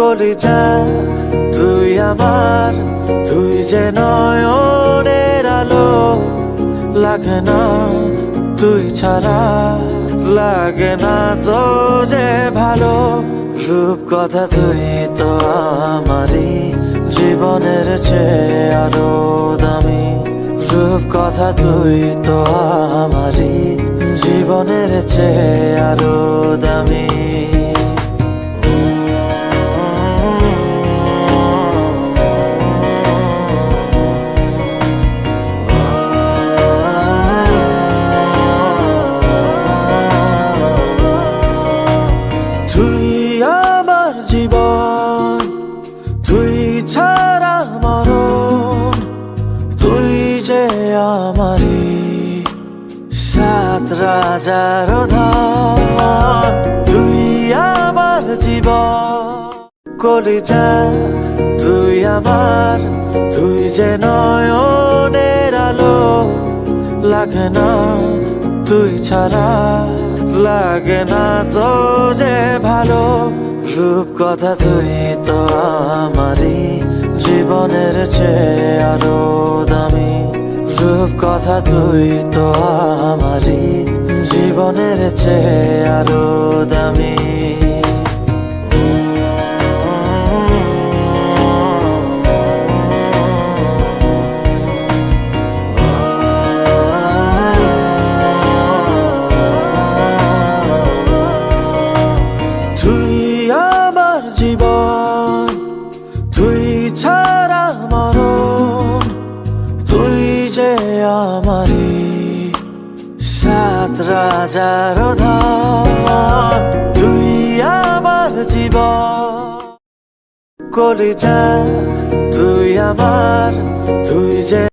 কলিজা তুই আমার, তুই যে নয়নের আলো, লাগে না তুই ছাড়া, লাগে না তো যে ভালো। রূপ কথা তুই তো আমারই, জীবনের চেয়ে আরো দামি। রূপ কথা তুই তো আমারই, জীবনের চেয়ে আরো দামি। তুই আমার জীবন, তুই ছাড়া মরণ, তুই যে আমারই সাত রাজার ধন। তুই আমার জীবন, কলিজা তুই আমার, তুই যে নয়নের আলো, লাগে না তুই ছাড়া, লাগে না তো যে ভালো। রূপ কথা তুই তো আমারই, জীবনের চেয়ে আরো দামি। রূপ কথা তুই তো আমারই, জীবনের চেয়ে আরো দামি। তুই আমার জীবন, তুই ছাড়া মরণ, তুই যে আমারই সাত রাজার ধন। তুই আমার জীবন, কলিজা তুই আমার, তুই যে